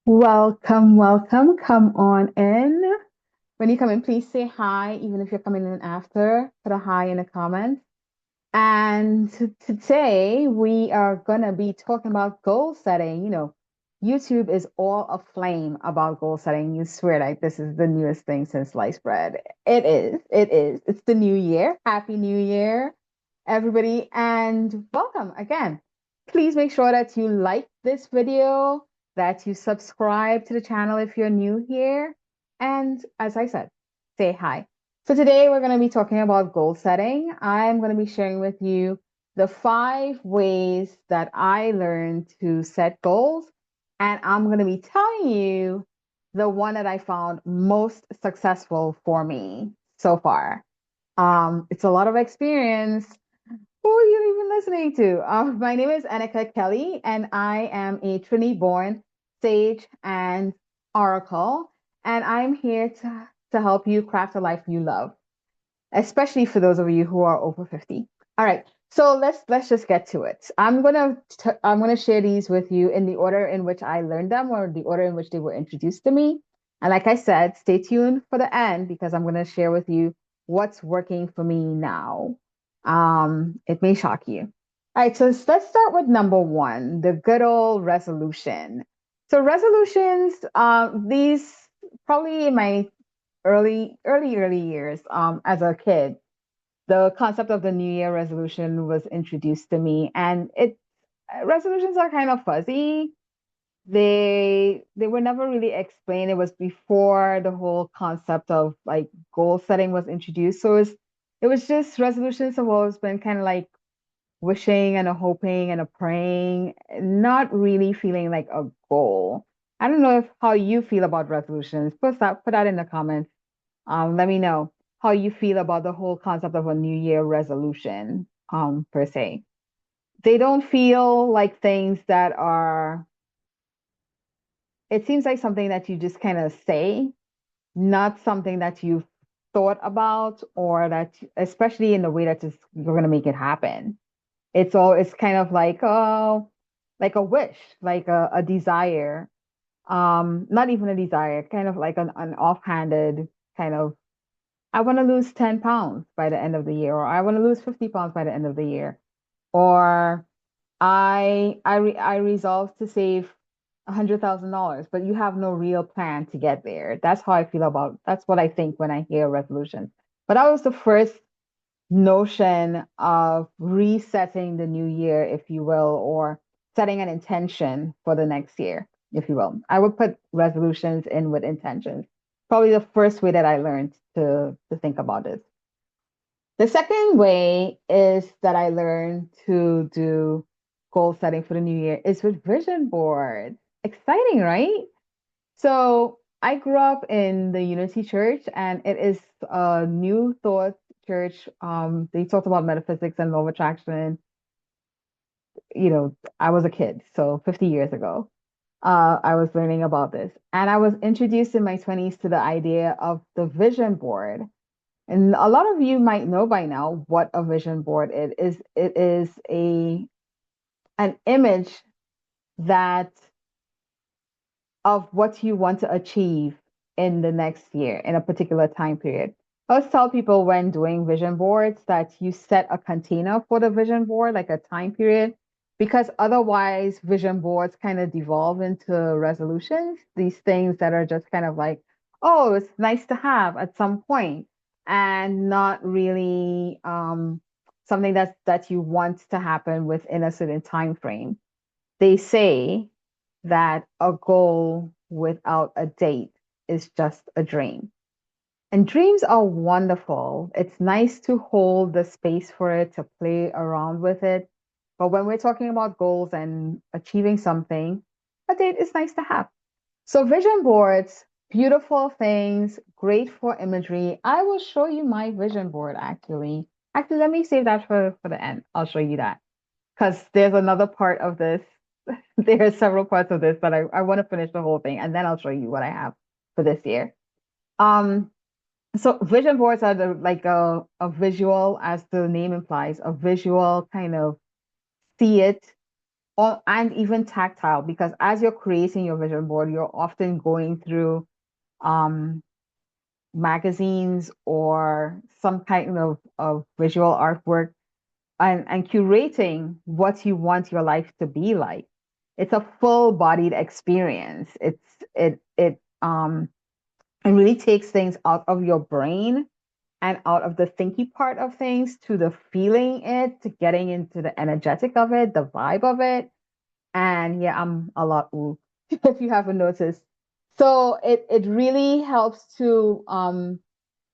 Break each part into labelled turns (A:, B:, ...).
A: Welcome, welcome. Come on in. When you come in, please say hi, even if you're coming in after. Put a hi in the comments. And today we are going to be talking about goal setting. YouTube is all aflame about goal setting. You swear like this is the newest thing since sliced bread. It is. It is. It's the new year. Happy New Year, everybody. And welcome again. Please make sure that you like this video, that you subscribe to the channel if you're new here. And as I said, say hi. So today we're going to be talking about goal setting. I'm going to be sharing with you the 5 ways that I learned to set goals. And I'm going to be telling you the one that I found most successful for me so far. It's a lot of experience. Who are you even listening to? My name is Nneka Kelly, and I am a Trini-born Sage and Oracle. And I'm here to help you craft a life you love, especially for those of you who are over 50. All right, so let's just get to it. I'm gonna share these with you in the order in which I learned them or the order in which they were introduced to me. And like I said, stay tuned for the end because I'm gonna share with you what's working for me now. It may shock you. All right, so let's start with number one, the good old resolution. So resolutions, these probably in my early years as a kid, the concept of the new year resolution was introduced to me, and it resolutions are kind of fuzzy. They were never really explained. It was before the whole concept of like goal setting was introduced, so it was just resolutions have always been kind of like wishing and a hoping and a praying, not really feeling like a goal. I don't know if how you feel about resolutions. Put that in the comments. Let me know how you feel about the whole concept of a New Year resolution, per se. They don't feel like things that are, it seems like something that you just kind of say, not something that you've thought about or that, especially in the way that you're going to make it happen. It's kind of like, oh, like a wish, like a desire. Not even a desire, kind of like an offhanded kind of I want to lose 10 pounds by the end of the year, or I want to lose 50 pounds by the end of the year, or I resolve to save $100,000, but you have no real plan to get there. That's how I feel about, that's what I think when I hear resolutions. But that was the first notion of resetting the new year, if you will, or setting an intention for the next year, if you will. I would put resolutions in with intentions. Probably the first way that I learned to think about this. The second way is that I learned to do goal setting for the new year is with vision boards. Exciting, right? So I grew up in the Unity Church, and it is a New Thought church. They talked about metaphysics and law of attraction. I was a kid, so 50 years ago, I was learning about this, and I was introduced in my 20s to the idea of the vision board. And a lot of you might know by now what a vision board it is. It is an image that of what you want to achieve in the next year in a particular time period. I always tell people when doing vision boards that you set a container for the vision board, like a time period, because otherwise vision boards kind of devolve into resolutions, these things that are just kind of like, oh, it's nice to have at some point, and not really something that you want to happen within a certain time frame. They say that a goal without a date is just a dream. And dreams are wonderful. It's nice to hold the space for it, to play around with it. But when we're talking about goals and achieving something, a date is nice to have. So, vision boards, beautiful things, great for imagery. I will show you my vision board actually. Actually, let me save that for the end. I'll show you that because there's another part of this. There are several parts of this, but I want to finish the whole thing and then I'll show you what I have for this year. Um, so vision boards are like a visual, as the name implies, a visual kind of see it or and even tactile, because as you're creating your vision board, you're often going through um magazines or some kind of visual artwork, and curating what you want your life to be like. It's a full-bodied experience. It really takes things out of your brain and out of the thinky part of things to the feeling it, to getting into the energetic of it, the vibe of it. And yeah, I'm a lot ooh, if you haven't noticed. So it really helps to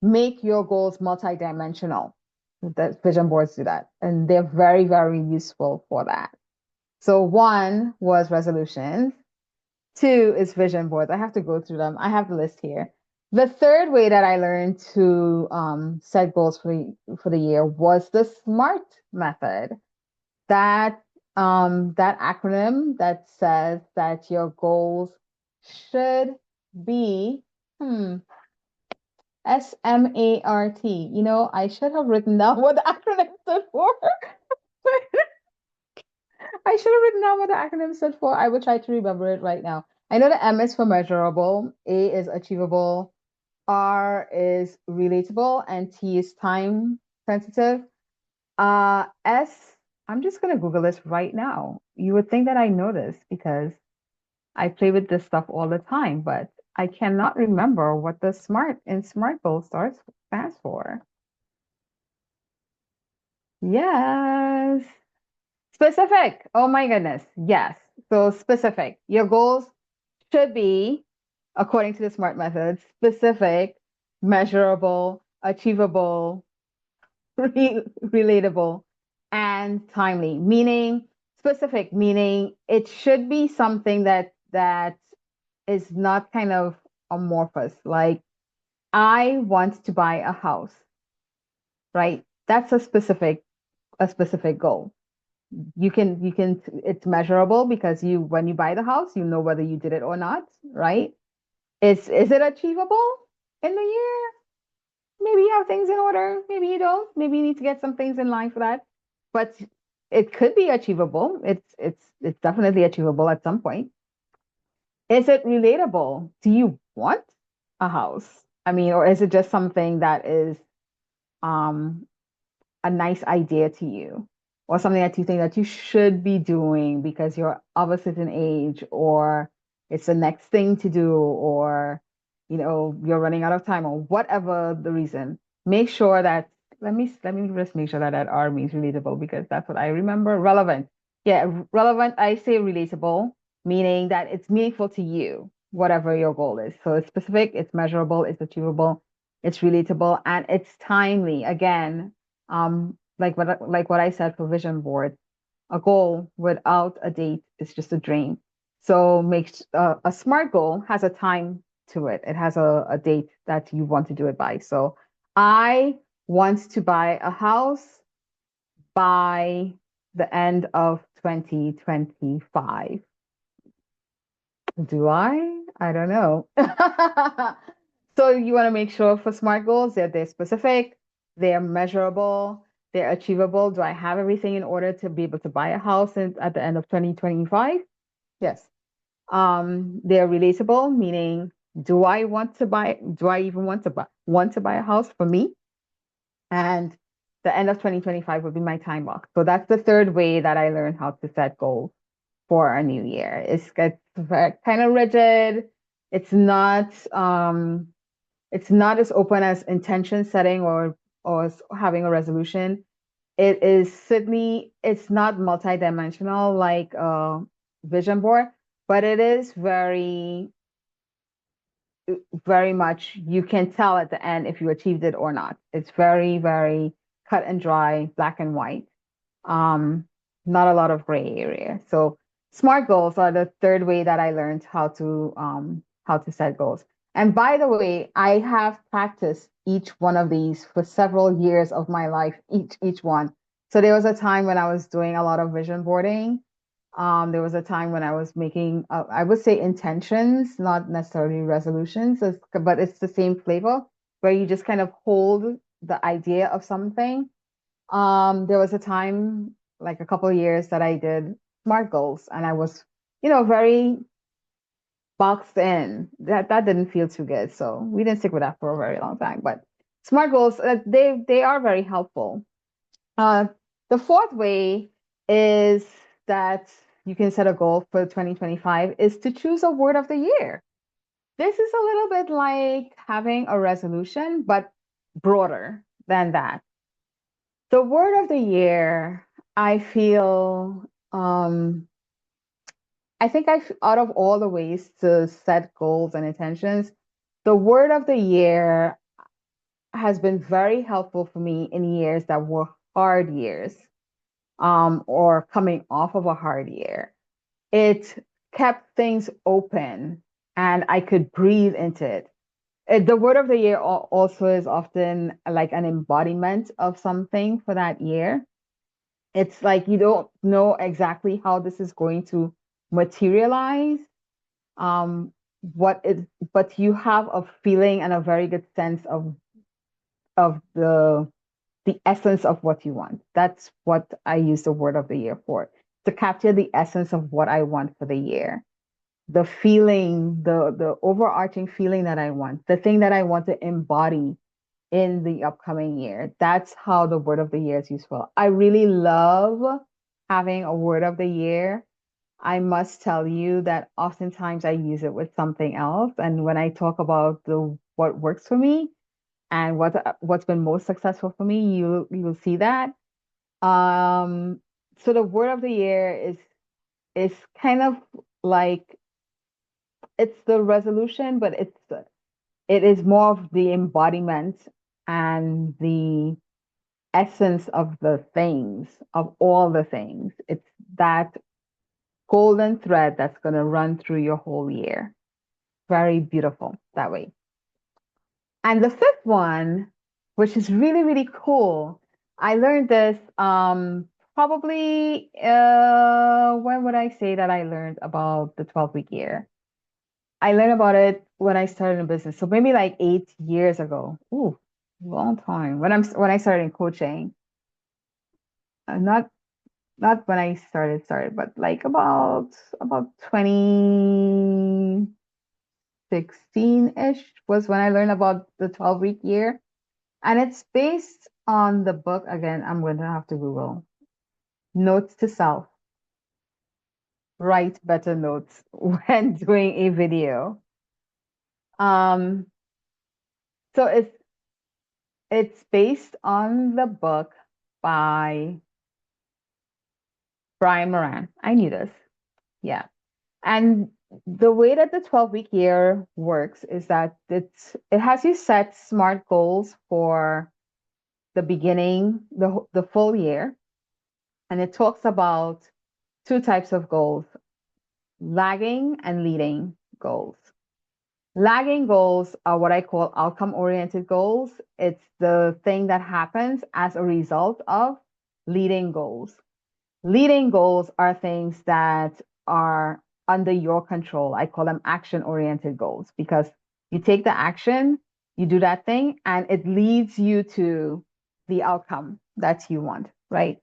A: make your goals multidimensional. The vision boards do that, and they're very, very useful for that. So one was resolutions. Two is vision boards. I have to go through them. I have the list here. The third way that I learned to set goals for the year was the SMART method. That that acronym that says that your goals should be SMART. You know, I should have written down what the acronym stood for. I should have written down what the acronym stood for. I will try to remember it right now. I know the M is for measurable, A is achievable, R is relatable, and T is time sensitive. S, I'm just gonna Google this right now. You would think that I know this because I play with this stuff all the time, but I cannot remember what the SMART in SMART goal stands for. Yes. Specific. Oh my goodness. Yes. So specific. Your goals should be, according to the SMART method, specific, measurable, achievable, relatable, and timely. Meaning specific, meaning it should be something that is not kind of amorphous. Like I want to buy a house, right? That's a specific goal. You can it's measurable because you when you buy the house, you know whether you did it or not, right? Is it achievable in the year? Maybe you have things in order, maybe you don't. Maybe you need to get some things in line for that. But it could be achievable. It's definitely achievable at some point. Is it relatable? Do you want a house? I mean, or is it just something that is um a nice idea to you, or something that you think that you should be doing because you're of a certain age, or it's the next thing to do, or you're running out of time, or whatever the reason. Make sure that let me just make sure that that R means relatable, because that's what I remember. Relevant. Yeah, relevant. I say relatable, meaning that it's meaningful to you, whatever your goal is. So it's specific, it's measurable, it's achievable, it's relatable, and it's timely. Again, like what I said for vision board, a goal without a date is just a dream. So a SMART goal has a time to it. It has a date that you want to do it by. So I want to buy a house by the end of 2025. Do I? I don't know. So you want to make sure for SMART goals that they're specific, they're measurable, they're achievable. Do I have everything in order to be able to buy a house at the end of 2025? Yes. They're relatable, meaning do I even want to buy a house for me? And the end of 2025 would be my time box. So that's the third way that I learned how to set goals for a new year. It's kind of rigid. It's not it's not as open as intention setting or having a resolution. It is certainly it's not multidimensional like a vision board, but it is very much you can tell at the end if you achieved it or not. It's very, very cut and dry, black and white. Um, Not a lot of gray area. So SMART goals are the third way that I learned how to set goals. And by the way, I have practiced each one of these for several years of my life, each one. So there was a time when I was doing a lot of vision boarding. There was a time when I was making, I would say intentions, not necessarily resolutions, but it's the same flavor where you just kind of hold the idea of something. There was a time, like a couple of years, that I did SMART goals, and I was, very boxed in. That didn't feel too good, so we didn't stick with that for a very long time. But SMART goals, they are very helpful. Uh, the fourth way is that you can set a goal for 2025 is to choose a word of the year. This is a little bit like having a resolution, but broader than that. The word of the year, I feel, I think out of all the ways to set goals and intentions, the word of the year has been very helpful for me in years that were hard years, or coming off of a hard year. It kept things open and I could breathe into it. The word of the year also is often like an embodiment of something for that year. It's like you don't know exactly how this is going to materialize, um, but you have a feeling and a very good sense of the essence of what you want. That's what I use the word of the year for, to capture the essence of what I want for the year. The feeling, the overarching feeling that I want, the thing that I want to embody in the upcoming year. That's how the word of the year is useful. I really love having a word of the year. I must tell you that oftentimes I use it with something else. And when I talk about the what works for me and what's been most successful for me, you'll see that. Um, so the word of the year is kind of like it's the resolution, but it is more of the embodiment and the essence of the things, of all the things. It's that golden thread that's going to run through your whole year. Very beautiful that way. And the fifth one, which is really, really cool, I learned this probably, when would I say that I learned about the 12-week year? I learned about it when I started in business. So maybe like 8 years ago. Ooh, long time. When I started in coaching. Not when I started, but like about 2016-ish was when I learned about the 12-week year. And it's based on the book. Again, I'm going to have to Google Notes to Self. Write better notes when doing a video. Um, so it's based on the book by Brian Moran. I knew this. Yeah. And the way that the 12-week year works is that it has you set SMART goals for the beginning, the full year. And it talks about two types of goals, lagging and leading goals. Lagging goals are what I call outcome-oriented goals. It's the thing that happens as a result of leading goals. Leading goals are things that are under your control. I call them action-oriented goals because you take the action, you do that thing, and it leads you to the outcome that you want, right?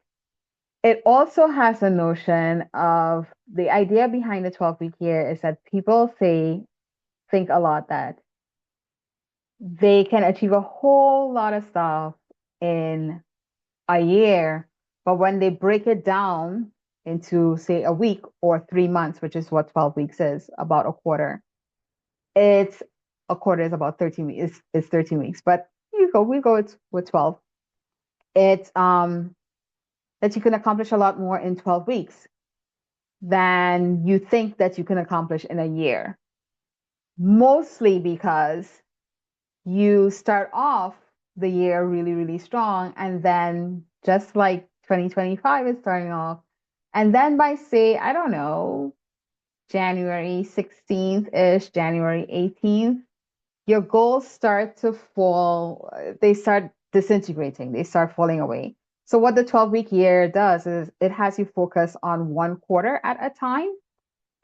A: It also has a notion of the idea behind the 12-week year is that people think a lot that they can achieve a whole lot of stuff in a year, but when they break it down into, say, a week or 3 months, which is what 12 weeks is, about a quarter, it's a quarter is about 13 weeks, it's 13 weeks, but we go with 12. It's that you can accomplish a lot more in 12 weeks than you think that you can accomplish in a year. Mostly because you start off the year really, really strong. And then just like 2025 is starting off. And then by, say, I don't know, January 16th-ish, January 18th, your goals start to fall. They start disintegrating. They start falling away. So what the 12-week year does is it has you focus on one quarter at a time.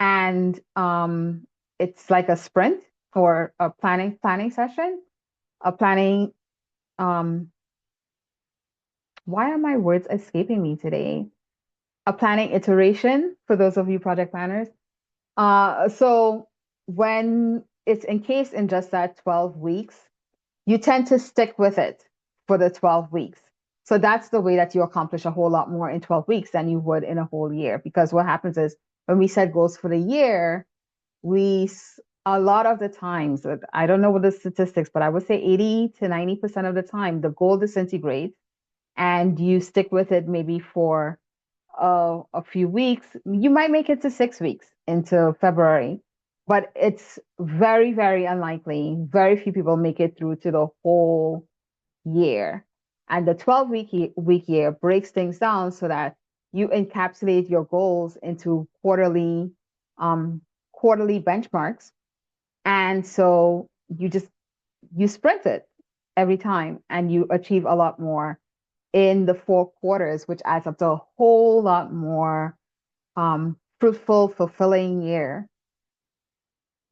A: And it's like a sprint or a planning session, a planning. Um, why are my words escaping me today? a planning iteration for those of you project planners. So when it's encased in just that 12 weeks, you tend to stick with it for the 12 weeks. So that's the way that you accomplish a whole lot more in 12 weeks than you would in a whole year. Because what happens is when we set goals for the year, we, a lot of the times, I don't know what the statistics, but I would say 80 to 90% of the time, the goal disintegrates and you stick with it maybe for a few weeks. You might make it to 6 weeks into February, but it's very, very unlikely. Very few people make it through to the whole year. And the 12-week year breaks things down so that you encapsulate your goals into um, quarterly benchmarks. And so you sprint it every time and you achieve a lot more in the 4 quarters, which adds up to a whole lot more fruitful, fulfilling year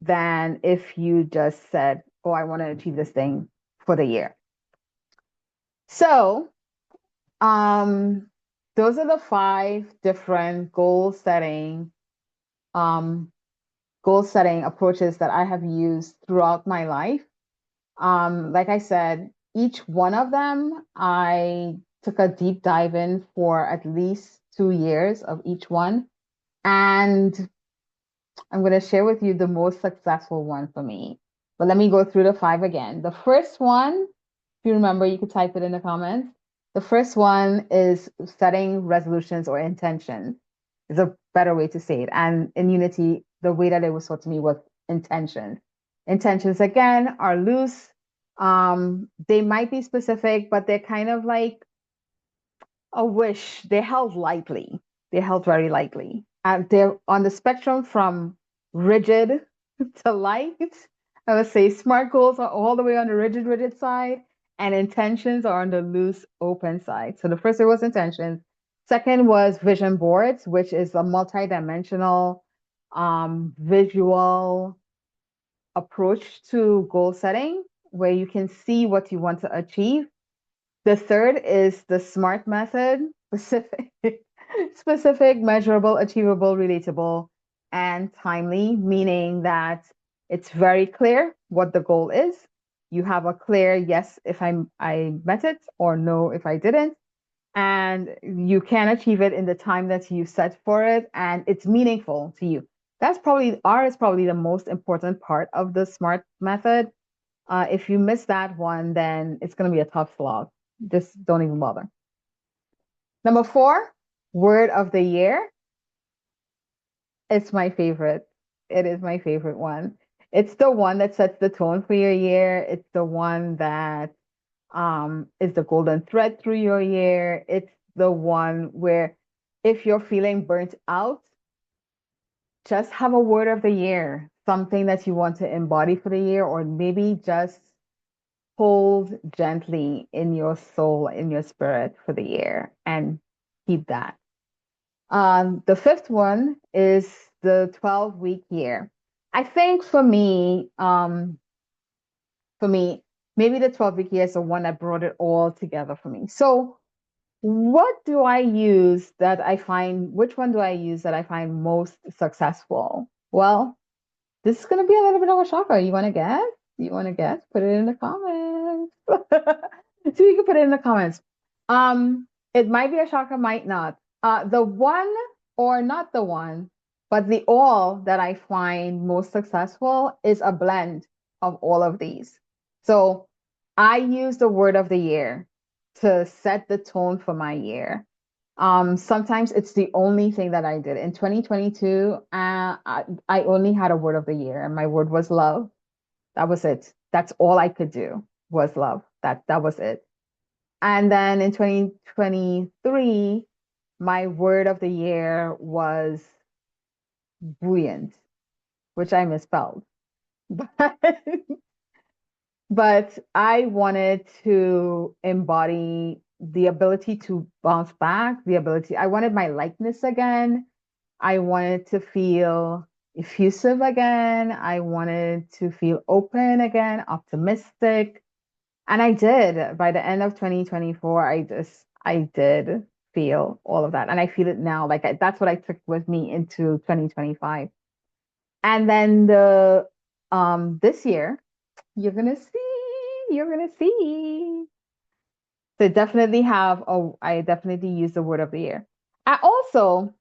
A: than if you just said, oh, I want to achieve this thing for the year. So those are the 5 different goal setting approaches that I have used throughout my life. Like I said, each one of them, I took a deep dive in for at least 2 years of each one. And I'm going to share with you the most successful one for me. But let me go through the 5 again. The first one, if you remember, you could type it in the comments. The first one is setting resolutions or intentions, is a better way to say it. And in Unity, the way that it was taught to me was intentions. Intentions, again, are loose. They might be specific, but they're kind of like a wish. They're held lightly. They're held very lightly. They're on the spectrum from rigid to light. I would say SMART goals are all the way on the rigid side, and intentions are on the loose, open side. So the first one was intentions. Second was vision boards, which is a multi-dimensional visual approach to goal setting, where you can see what you want to achieve. The third is the SMART method, specific, measurable, achievable, relatable, and timely, meaning that it's very clear what the goal is. You have a clear yes if I met it or no if I didn't. And you can achieve it in the time that you set for it, and it's meaningful to you. That's probably R is probably the most important part of the SMART method. If you miss that one, then it's going to be a tough slog. Just don't even bother. Number 4, word of the year. It's my favorite. It is my favorite one. It's the one that sets the tone for your year. It's the one that is the golden thread through your year. It's the one where if you're feeling burnt out, just have a word of the year, something that you want to embody for the year, or maybe just hold gently in your soul, in your spirit for the year, and keep that. The 5th one is the 12-week year. I think for me, maybe the 12-week year is the one that brought it all together for me. So what do I use that I find, which one do I use that I find most successful? Well, this is going to be a little bit of a shocker. You want to guess? You want to guess? Put it in the comments. So you can put it in the comments. It might be a shocker, might not. The one or not the one, but the all that I find most successful is a blend of all of these. So I use the word of the year to set the tone for my year. Sometimes it's the only thing that I did. In 2022, I only had a word of the year, and my word was love. That was it. That's all I could do was love. That was it. And then in 2023, my word of the year was buoyant, which I misspelled. But I wanted to embody the ability to bounce back, I wanted my lightness again. I wanted to feel effusive again. I wanted to feel open again, optimistic. And I did. By the end of 2024, I did feel all of that. And I feel it now. Like that's what I took with me into 2025. And then the this year, you're gonna see. So definitely I definitely use the word of the year. I also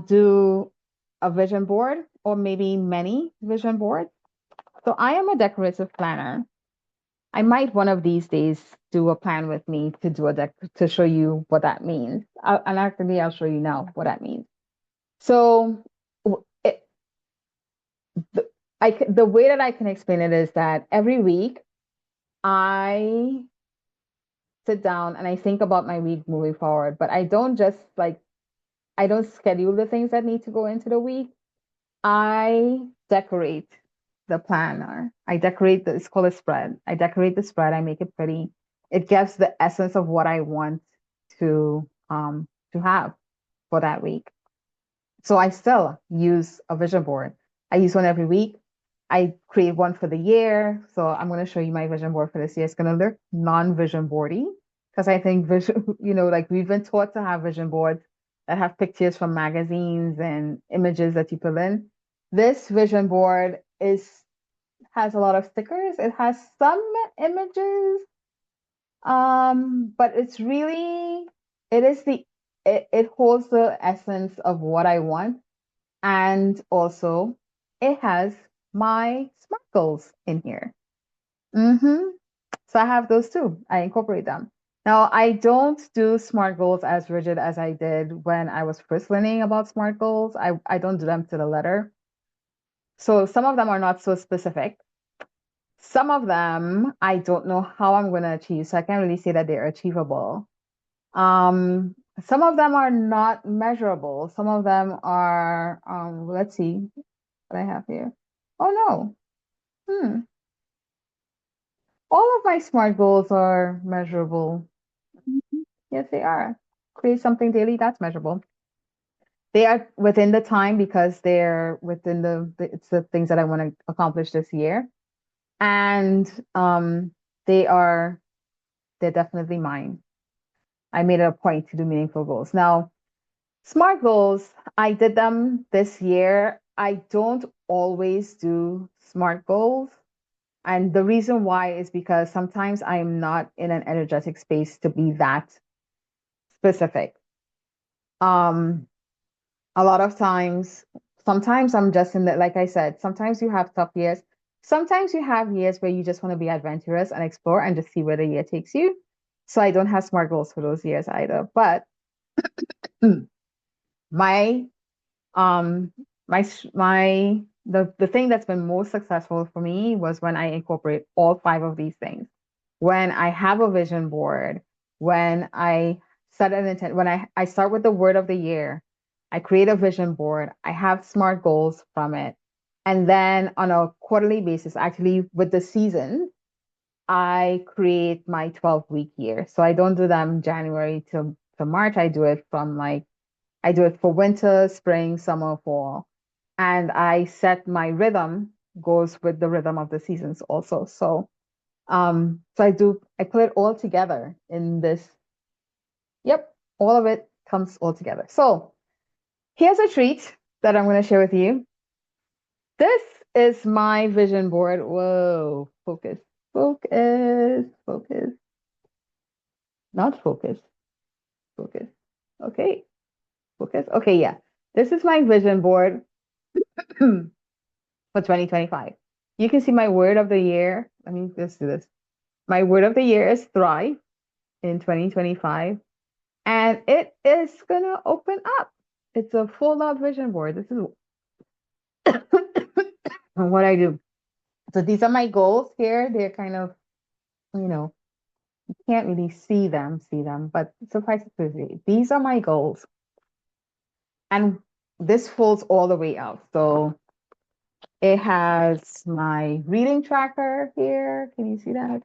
A: do a vision board or maybe many vision boards. So I am a decorative planner. I might one of these days do a plan with me to do a deck to show you what that means. And actually, I'll show you now what that means. So it, the way that I can explain it is that every week I sit down and I think about my week moving forward, but I don't just like I don't schedule the things that need to go into the week. I decorate the planner. It's called a spread. I decorate the spread. I make it pretty. It gives the essence of what I want to have for that week. So I still use a vision board. I use one every week. I create one for the year. So I'm going to show you my vision board for this year. It's going to look non-vision boardy because I think vision, like we've been taught to have vision boards that have pictures from magazines and images that you put in. This vision board has a lot of stickers. It has some images, but it is it holds the essence of what I want. And also it has my sparkles in here. Mm-hmm. So I have those too. I incorporate them. Now, I don't do SMART goals as rigid as I did when I was first learning about SMART goals. I don't do them to the letter. So some of them are not so specific. Some of them I don't know how I'm going to achieve. So I can't really say that they're achievable. Some of them are not measurable. Some of them are, let's see what I have here. Oh no. Hmm. All of my SMART goals are measurable. Mhm. Yes, they are. Create something daily, that's measurable. They are within the time because they're within it's the things that I want to accomplish this year. And they are they're definitely mine. I made it a point to do meaningful goals. Now, SMART goals, I did them this year. I don't always do SMART goals. And the reason why is because sometimes I'm not in an energetic space to be that specific. Um, a lot of times, sometimes I'm just in the, like I said, sometimes you have tough years. Sometimes you have years where you just want to be adventurous and explore and just see where the year takes you. So I don't have SMART goals for those years either. But my um the thing that's been most successful for me was when I incorporate all five of these things. When I have a vision board, when I set an intent, when I start with the word of the year, I create a vision board, I have SMART goals from it. And then on a quarterly basis, actually with the season, I create my 12-week year. So I don't do them January to March. I do it for winter, spring, summer, fall. And I set my rhythm goes with the rhythm of the seasons also. So I put it all together in this. Yep, all of it comes all together. So here's a treat that I'm going to share with you. This is my vision board. Whoa, focus, focus, focus, not focus, focus. Okay, focus. Okay, yeah. This is my vision board for 2025. You can see my word of the year. Let me just do this. My word of the year is thrive in 2025. And it is gonna open up. It's a full out vision board. This is what I do. So these are my goals here. They're kind of, you can't really see them, but suffice it to say, these are my goals. And this folds all the way out. So it has my reading tracker here. Can you see that?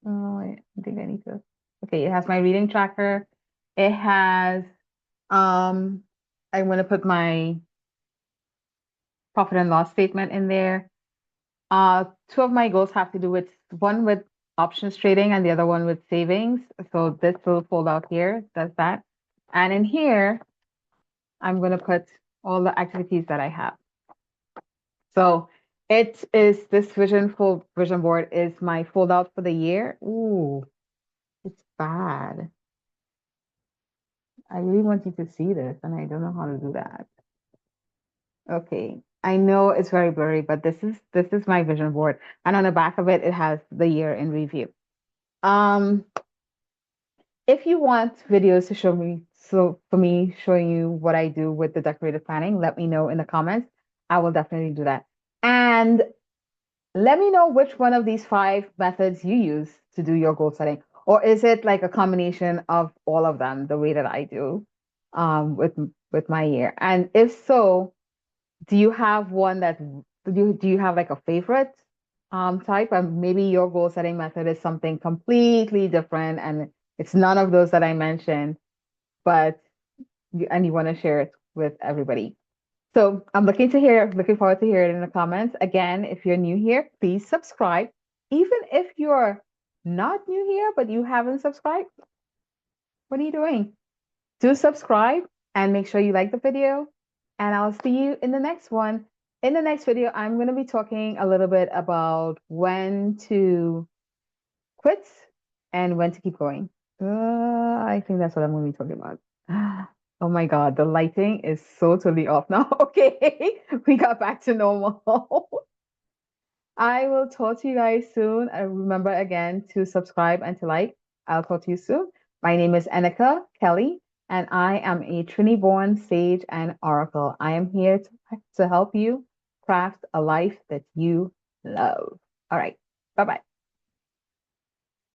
A: Oh, I think I need to. Okay, it has my reading tracker. It has, I'm going to put my profit and loss statement in there. Two of my goals have to do with one with options trading and the other one with savings. So this will fold out here, does that. And in here, I'm going to put all the activities that I have. So it is this vision board is my fold out for the year. Ooh, it's bad. I really want you to see this, and I don't know how to do that. Okay. I know it's very blurry, but this is my vision board. And on the back of it, it has the year in review. Um, if you want videos to show me, so for me showing you what I do with the decorative planning, let me know in the comments. I will definitely do that. And let me know which one of these five methods you use to do your goal setting. Or is it like a combination of all of them, the way that I do with my year? And if so, do you have one that do you have like a favorite type? And maybe your goal setting method is something completely different and it's none of those that I mentioned, but you want to share it with everybody. So I'm looking forward to hearing it in the comments. Again, if you're new here, please subscribe. Even if you're not new here, but you haven't subscribed, what are you doing? Do subscribe and make sure you like the video. And I'll see you in the next one. In the next video, I'm going to be talking a little bit about when to quit and when to keep going. I think that's what I'm going to be talking about. Oh my God, the lighting is so totally off now. Okay, we got back to normal. I will talk to you guys soon. Remember again to subscribe and to like. I'll talk to you soon. My name is Nneka Kelly, and I am a Trini-born Sage and Oracle. I am here to help you craft a life that you love. All right. Bye bye.